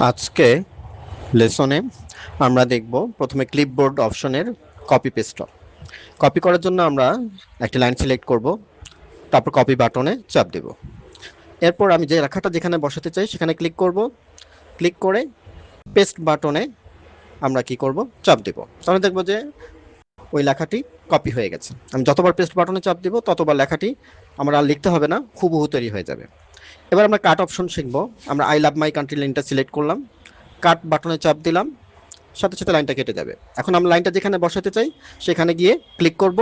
আজকে লেসনে আমরা দেখব প্রথমে ক্লিপবোর্ড অপশনের কপি পেস্ট। কপি করার জন্য আমরা একটি লাইন সিলেক্ট করব, তারপর কপি বাটনে চাপ দেব। এরপর আমি যে লেখাটা যেখানে বসাতে চাই সেখানে ক্লিক করব। ক্লিক করে পেস্ট বাটনে আমরা কি করব, চাপ দেব। তাহলে দেখব যে ওই লেখাটি কপি হয়ে গেছে। আমি যতবার পেস্ট বাটনে চাপ দেব ততবার লেখাটি আমার আর লিখতে হবে না, হুবহু তৈরি হয়ে যাবে। এবার আমরা কাট অপশন শিখব। আমরা আই লাভ মাই কান্ট্রি লাইনটা সিলেক্ট করলাম, কাট বাটনে চাপ দিলাম, সাথে সাথে লাইনটা কেটে যাবে। এখন আমরা লাইনটা যেখানে বসাতে চাই সেখানে গিয়ে ক্লিক করব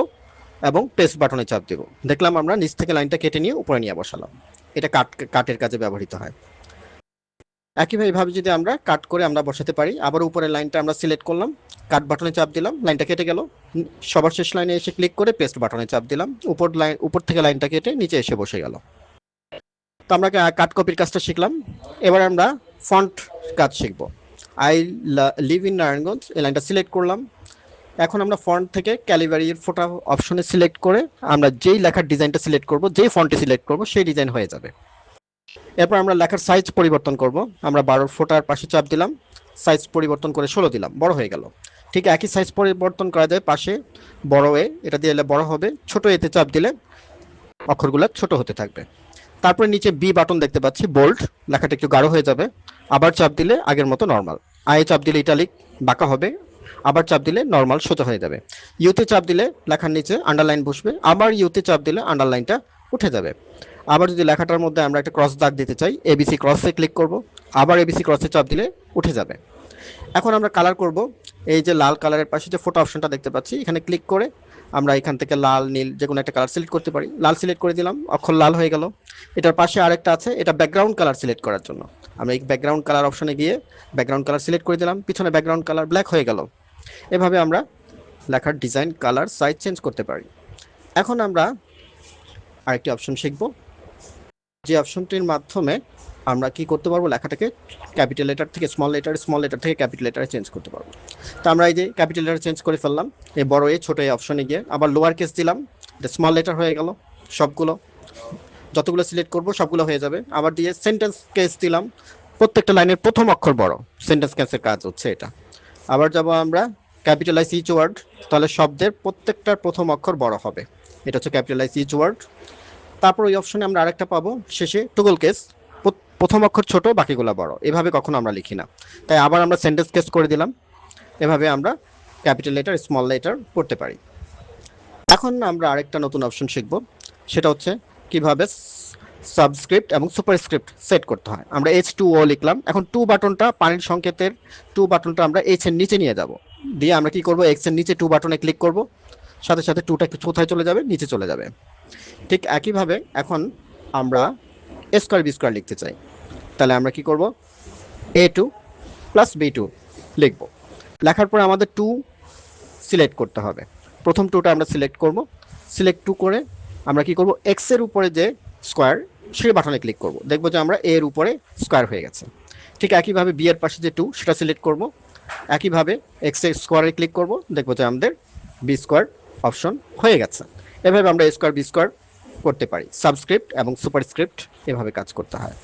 এবং পেস্ট বাটনে চাপ দেব। দেখলাম আমরা নিচ থেকে লাইনটা কেটে নিয়ে উপরে নিয়ে বসালাম। এটা কাটের কাজে ব্যবহৃত হয়। একইভাবে যদি আমরা কাট করে আমরা বসাতে পারি, আবার উপরের লাইনটা আমরা সিলেক্ট করলাম, কাট বাটনে চাপ দিলাম, লাইনটা কেটে গেল। সবার শেষ লাইনে এসে ক্লিক করে পেস্ট বাটনে চাপ দিলাম, উপর থেকে লাইনটা কেটে নিচে এসে বসে গেল। তো আমরা কাট কপির কাজটা শিখলাম। এবার আমরা ফন্ট কাজ শিখব। আই লিভ ইন নারায়ণগঞ্জ, এই লাইনটা সিলেক্ট করলাম। এখন আমরা ফন্ট থেকে ক্যালিবারির ফোটা অপশনে সিলেক্ট করে আমরা যেই লেখার ডিজাইনটা সিলেক্ট করব, যেই ফন্টে সিলেক্ট করব সেই ডিজাইন হয়ে যাবে। এরপর আমরা লেখার সাইজ পরিবর্তন করব। আমরা 12 ফোটার পাশে চাপ দিলাম, সাইজ পরিবর্তন করে 16 দিলাম, বড় হয়ে গেল। ঠিক একই সাইজ পরিবর্তন করা যায় পাশে বড় এ, এটা দিয়ে বড় হবে, ছোট এতে চাপ দিলে অক্ষরগুলো ছোট হতে থাকবে। তারপরে নিচে বি বাটন দেখতে পাচ্ছি, বোল্ড, লেখাটা একটু গাঢ় হয়ে যাবে। আবার চাপ দিলে আগের মতো নর্মাল। আই চাপ দিলে ইটালিক বাঁকা হবে, আবার চাপ দিলে নর্মাল সোজা হয়ে যাবে। ইউতে চাপ দিলে লেখার নিচে আন্ডারলাইন বসবে, আবার ইউতে চাপ দিলে আন্ডারলাইনটা উঠে যাবে। আবার যদি লেখাটার মধ্যে আমরা একটা ক্রস দাগ দিতে চাই, এবিসি ক্রসে ক্লিক করব, আবার এবিসি ক্রসে চাপ দিলে উঠে যাবে। এখন আমরা কালার করব। এই যে লাল কালারের পাশে যে ফটো অপশনটা দেখতে পাচ্ছি, এখানে ক্লিক করে আমরা এখান থেকে লাল নীল যে কোনো একটা কালার সিলেক্ট করতে পারি। লাল সিলেক্ট করে দিলাম, অক্ষর লাল হয়ে গেল। এটার পাশে আরেকটা আছে, এটা ব্যাকগ্রাউন্ড কালার সিলেক্ট করার জন্য আমরা এই ব্যাকগ্রাউন্ড কালার অপশনে গিয়ে ব্যাকগ্রাউন্ড কালার সিলেক্ট করে দিলাম, পিছনে ব্যাকগ্রাউন্ড কালার ব্ল্যাক হয়ে গেল। এভাবে আমরা লেখার ডিজাইন, কালার, সাইজ চেঞ্জ করতে পারি। এখন আমরা আরেকটি অপশন শিখব, যে অপশনটির মাধ্যমে আমরা কি করতে পারবো, লেখাটাকে ক্যাপিটাল লেটার থেকে স্মল লেটার, স্মল লেটার থেকে ক্যাপিটাল লেটারে চেঞ্জ করতে পারবো। তো আমরা এই যে ক্যাপিটাল লেটার চেঞ্জ করে ফেললাম, এই বড় এ ছোট এ অপশনে গিয়ে আবার লোয়ার কেস দিলাম, এটা স্মল লেটার হয়ে গেল। সবগুলো যতগুলো সিলেক্ট করব সবগুলো হয়ে যাবে। আবার দিয়ে সেন্টেন্স কেস দিলাম, প্রত্যেকটা লাইনের প্রথম অক্ষর বড়, সেন্টেন্স কেসের কাজ হচ্ছে এটা। আবার যাব আমরা ক্যাপিটালাইজ ইচ ওয়ার্ড, তাহলে শব্দের প্রত্যেকটার প্রথম অক্ষর বড় হবে, এটা হচ্ছে ক্যাপিটালাইজ ইচ ওয়ার্ড। তারপর ওই অপশনে আমরা আরেকটা পাবো শেষে, টুগল কেস, প্রথম অক্ষর ছোট বাকিগুলো বড়। এভাবে কখনো আমরা লিখি না, তাই আবার আমরা সেন্টেন্স কেস করে দিলাম। এভাবে আমরা ক্যাপিটাল লেটার, স্মল লেটার পড়তে পারি। এখন আমরা আরেকটা নতুন অপশন শিখব, সেটা হচ্ছে কিভাবে সাবস্ক্রিপ্ট এবং সুপারস্ক্রিপ্ট সেট করতে হয়। আমরা H2O লিখলাম, এখন টু বাটনটা, পানির সংকেতের টু বাটনটা আমরা এইচ এর নিচে নিয়ে যাব, দিয়ে আমরা কি করব, এক্স এর নিচে টু বাটনে ক্লিক করব, সাথে সাথে টুটা কোথায় চলে যাবে, নিচে চলে যাবে। ঠিক একইভাবে এখন আমরা এ স্কোয়ার বি স্কোয়ার লিখতে চাই, তাহলে আমরা কি করব, A2 প্লাস B2 লিখব। লেখার পরে আমাদের টু সিলেক্ট করতে হবে, প্রথম টুটা আমরা সিলেক্ট করব। সিলেক্ট টু করে আমরা কি করব, এক্স এর উপরে যে স্কোয়ার সেই বাটনে ক্লিক করব, দেখবো যে আমরা এর উপরে স্কোয়ার হয়ে গেছে। ঠিক একইভাবে বি এর পাশে যে টু সেটা সিলেক্ট করব, একইভাবে এক্স এর স্কোয়ারে ক্লিক করব, দেখবো যে আমাদের বি স্কোয়ার অপশন হয়ে গেছে। এভাবে আমরা এ স্কোয়ার বি স্কোয়ার করতে পারি। সাবস্ক্রিপ্ট এবং সুপারস্ক্রিপ্ট এভাবে কাজ করতে হয়।